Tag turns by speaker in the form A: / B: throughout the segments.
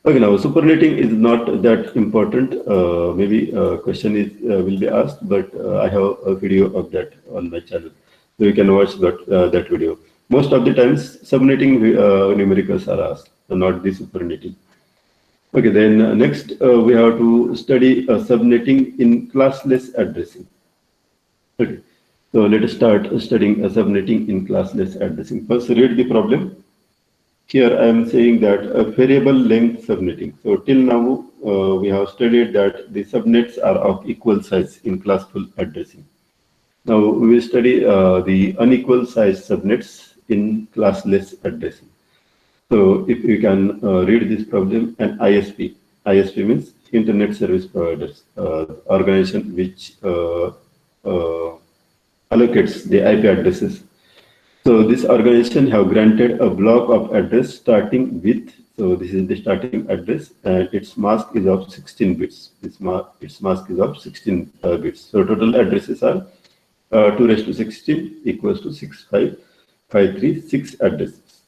A: Okay, now supernating is not that important. Maybe a question is will be asked, but I have a video of that on my channel, so you can watch that video. Most of the times, subnetting numericals are asked, not the supernating. Okay, then next we have to study subnetting in classless addressing. Okay, so let us start studying subnetting in classless addressing. First, read the problem. Here I am saying that a variable length subnetting. So till now we have studied that the subnets are of equal size in classful addressing. Now we will study the unequal size subnets in classless addressing. So if you can read this problem, an ISP. ISP means Internet Service Providers, organization which allocates the IP addresses. So this organization have granted a block of address starting with, so this is the starting address and its mask is of 16 bits. Its mask is of 16 bits. So total addresses are 2 raised to 16 equals to 65536 addresses.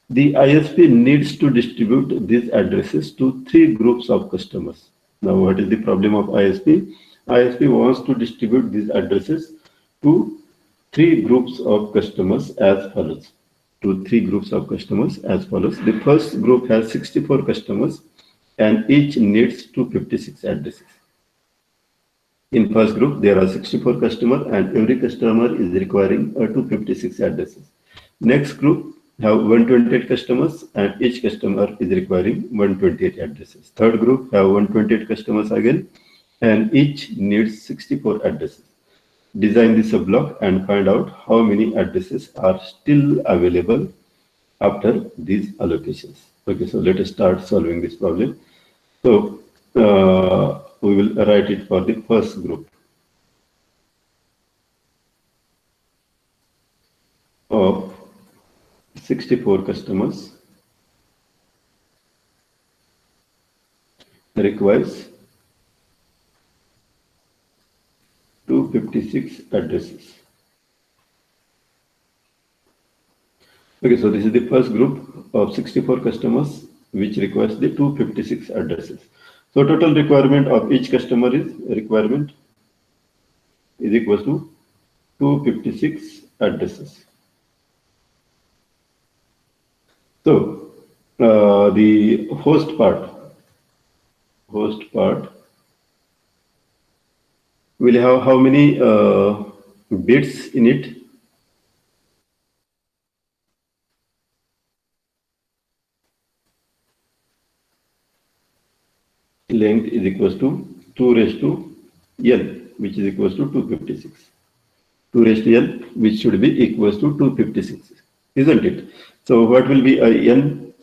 A: The ISP needs to distribute these addresses to 3 groups of customers. Now what is the problem of ISP? ISP wants to distribute these addresses to 3 groups of customers as follows. To 3 groups of customers as follows. The first group has 64 customers and each needs 256 addresses. In first group, there are 64 customers and every customer is requiring 256 addresses. Next group have 128 customers and each customer is requiring 128 addresses. Third group have 128 customers again and each needs 64 addresses. Design the subblock and find out how many addresses are still available after these allocations. Okay, so let us start solving this problem. So we will write it for the first group of 64 customers requires 256 addresses. Okay, so this is the first group of 64 customers which requires the 256 addresses. So total requirement of each customer is equals to 256 addresses. So the host part will have how many bits in it? Length is equals to 2 raised to n, which is equals to 256. 2 raised to n, which should be equals to 256, isn't it? So what will be a n?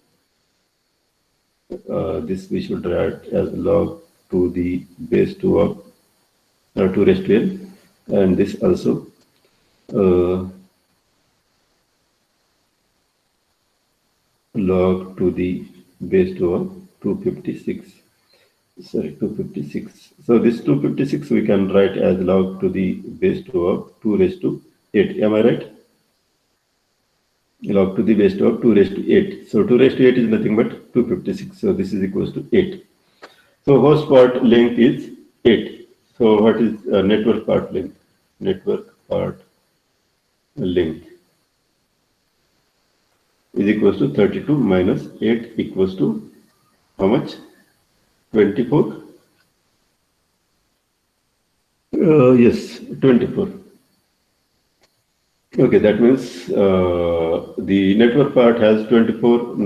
A: This we should write as log to the base 2 of 2 raised to n, and this also log to the base 2 of 256. Sorry, 256. So this 256 we can write as log to the base 2 of 2 raised to 8. Am I right? Log to the base 2 of 2 raised to 8. So 2 raised to 8 is nothing but 256. So this is equals to 8. So host part length is 8. So what is network part length? Network part length is equals to 32 minus 8 equals to how much? 24? Yes, 24. Okay, that means the network part has 24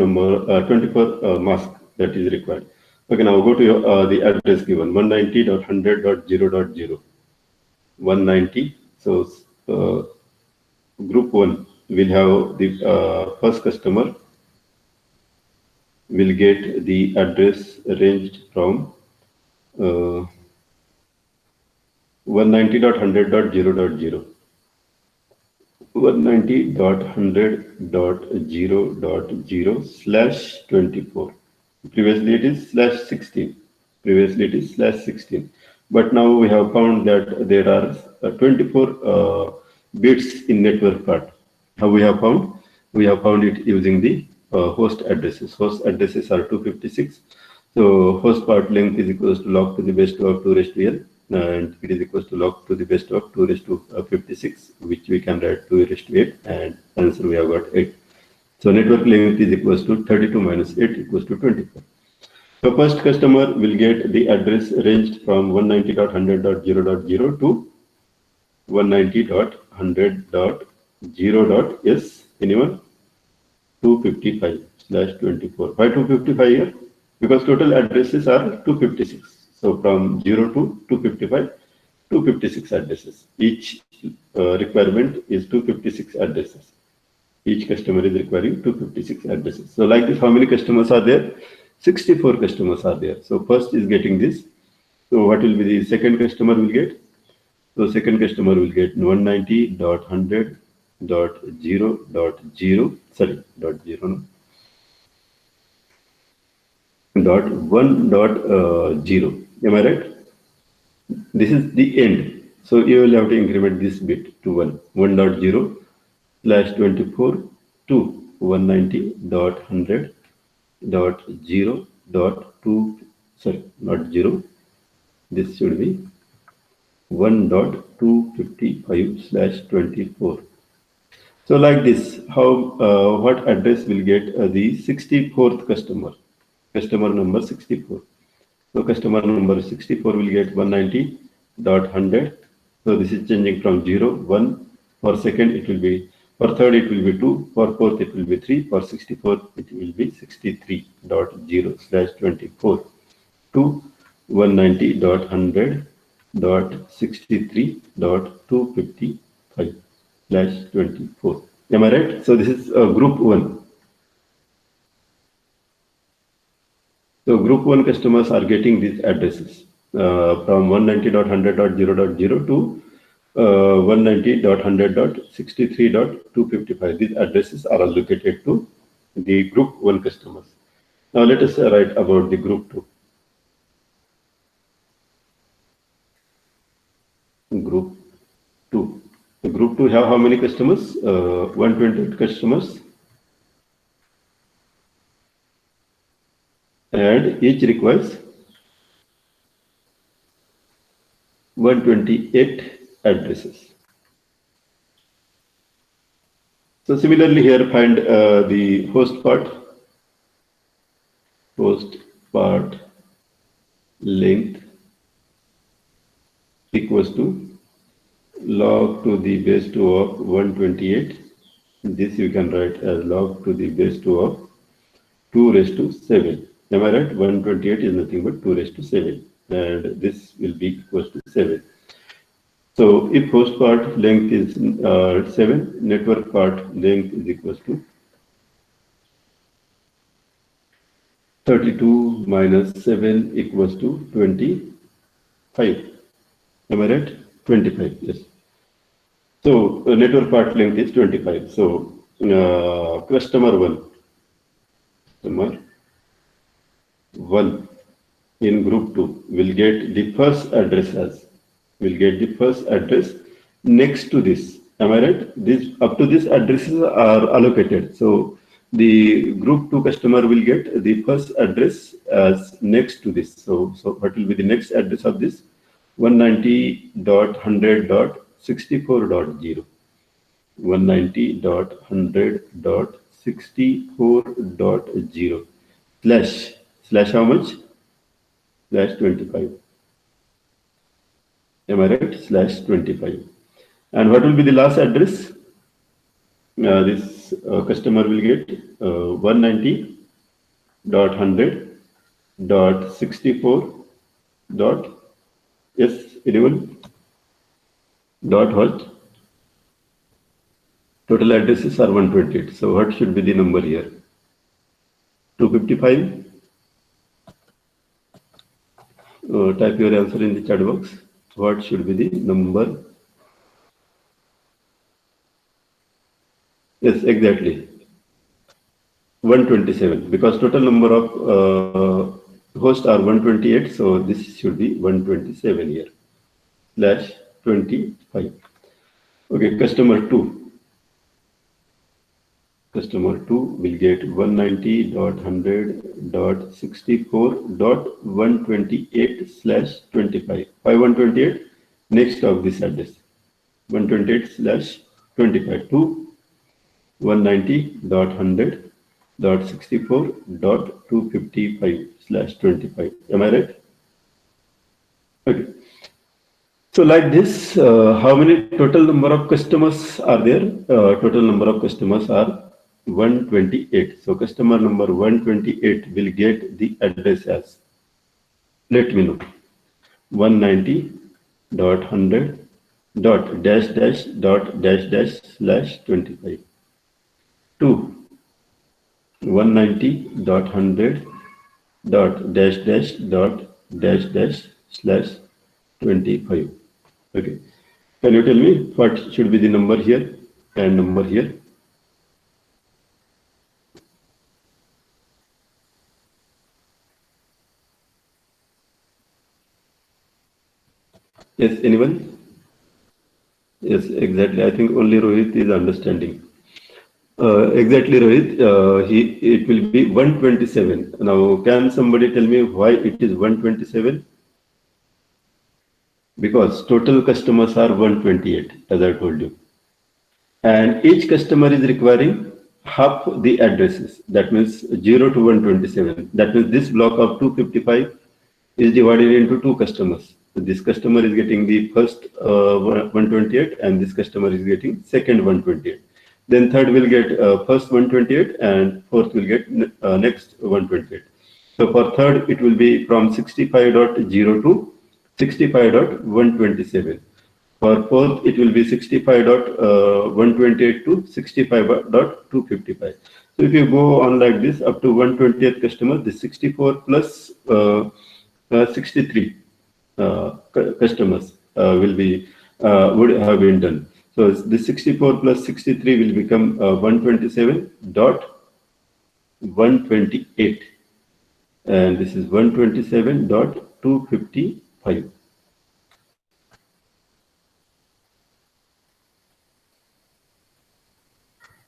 A: mask that is required. Okay, now go to your, the address given 190.100.0.0. 190. So group 1 will have the first customer will get the address ranged from 190.100.0.0. 190.100.0.0/24. Previously it is /16. But now we have found that there are 24 bits in network part. How we have found? We have found it using the host addresses. Host addresses are 256. So host part length is equals to log to the base 2 of 2 raised to n, and it is equals to log to the base 2 of 2 raised to 56, which we can write 2 raised to 8, and answer we have got 8. So network length is equals to 32 minus 8 equals to 24. So first customer will get the address ranged from 190.100.0.0 to 190.100.0.s. Anyone? 255/24. Why 255 here? Because total addresses are 256. So from 0 to 255, 256 addresses. Each requirement is 256 addresses. Each customer is requiring 256 addresses. So like this, how many customers are there? 64 customers are there. So first is getting this. So what will be the second customer will get? So second customer will get 190.100.0.0, sorry, dot 0, no, dot 1.0. Am I right? This is the end. So you will have to increment this bit to 1. 1.0/24 to 190.100.0.2, sorry, not 0. This should be 1.255/24. So like this, how what address will get the 64th customer? Customer number 64. So customer number 64 will get 190.100. So this is changing from 0, 1. For second it will be, for third it will be 2. For fourth it will be 3. For 64 it will be 63.0/24 to 190.100.63.255/24. Am I right? So this is group 1. So group 1 customers are getting these addresses from 190.100.0.0 to 190.100.63.255. These addresses are allocated to the group 1 customers. Now let us write about the group 2. Group 2. The group 2 have how many customers? 128 customers. And each requires 128 addresses. So similarly here find the host part. Host part length equals to log to the base 2 of 128. This you can write as log to the base 2 of 2 raised to 7. Am I right? 128 is nothing but 2 raised to 7. And this will be equals to 7. So if host part length is 7, network part length is equals to 32 minus 7 equals to 25. Am I right? 25, yes. So network part length is 25. So customer 1 in group 2 will get the first address next to this. Am I right? This up to this addresses are allocated. So the group 2 customer will get the first address as next to this. So what will be the next address of this? 190.100.64.0. 190.100.64.0 slash how much? /25. Am I right? /25. And what will be the last address? This customer will get 190.100.64. Yes, anyone? Dot what? Total addresses are 128. So what should be the number here? 255. Type your answer in the chat box. What should be the number? Yes, exactly. 127. Because total number of hosts are 128. So this should be 127 here. /25. Okay, customer 2. Customer 2 will get 190.100.64.128/25. Why 128? Next of this address. 128/25 to 190.100.64.255/25. Am I right? Okay. So like this, how many total number of customers are there? Total number of customers are 128. So customer number 128 will get the address as, let me know, 190.100.-/25 to 190.100.-/25. Okay. Can you tell me what should be the number here and number here? Yes, anyone? Yes, exactly. I think only Rohit is understanding. Exactly, Rohit. It will be 127. Now, can somebody tell me why it is 127? Because total customers are 128, as I told you. And each customer is requiring half the addresses. That means 0 to 127. That means this block of 255 is divided into two customers. So this customer is getting the first 128 and this customer is getting second 128. Then third will get first 128 and fourth will get next 128. So for third, it will be from 65.0 to 65.127. For fourth, it will be 65.128 to 65.255. So if you go on like this up to 120th customer, the 64 plus 63 customers would have been done. So the 64 plus 63 will become 127.128, and this is 127.255.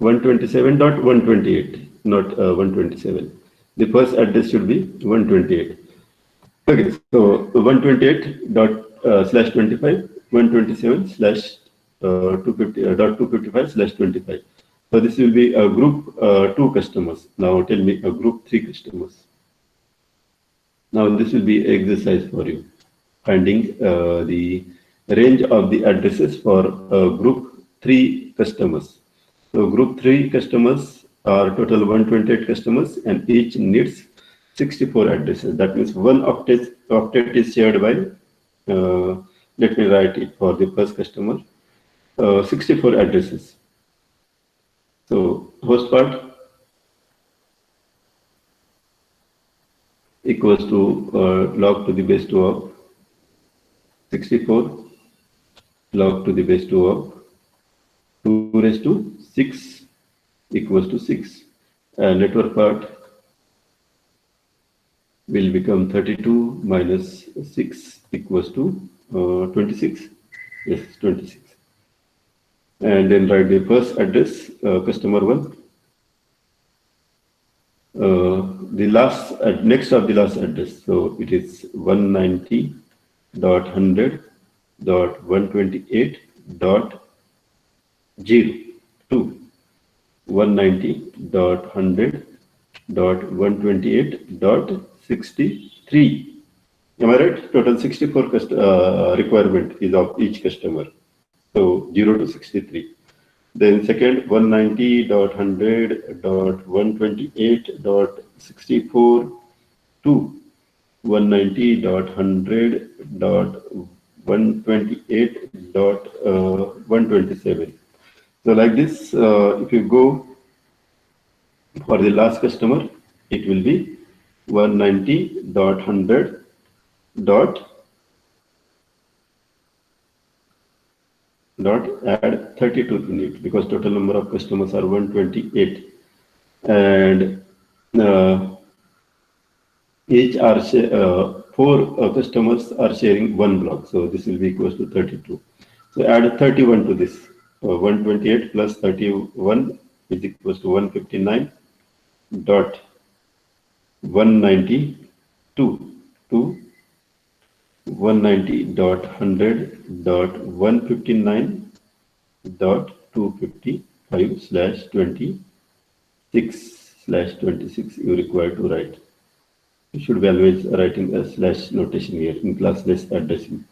A: .128, not 127. The first address should be 128. Okay, so 128./25, 127/255/25. So this will be a group 2 customers. Now tell me a group 3 customers. Now this will be exercise for you, finding the range of the addresses for group 3 customers. So group 3 customers are total 128 customers and each needs 64 addresses. That means one octet is shared by, let me write it for the first customer, 64 addresses. So host part equals to log to the base 2 of 64 log to the base 2 of 2 raised to 6 equals to 6. And network part will become 32 minus 6 equals to 26. Yes, 26. And then write the first address, customer 1. The last, next of the last address. So it is 190.100.128.0 to 190.100.128.63. Am I right? Total 64 requirement is of each customer. So 0 to 63. Then second 190.100.128.64 to 190.100.128.127. So like this, if you go for the last customer, it will be 190.100. Add 32 in it because total number of customers are 128 and each are 4 customers are sharing one block, so this will be equals to 32. So add 31 to this, 128 plus 31 is equals to 159.192 to 190.159.255/26/26 you require to write. You should be always writing a slash notation here in classless addressing.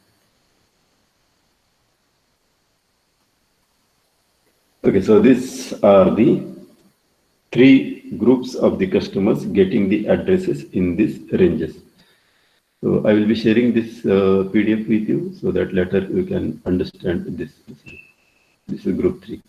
A: Okay, so these are the three groups of the customers getting the addresses in these ranges. So I will be sharing this PDF with you so that later you can understand this. This is group 3.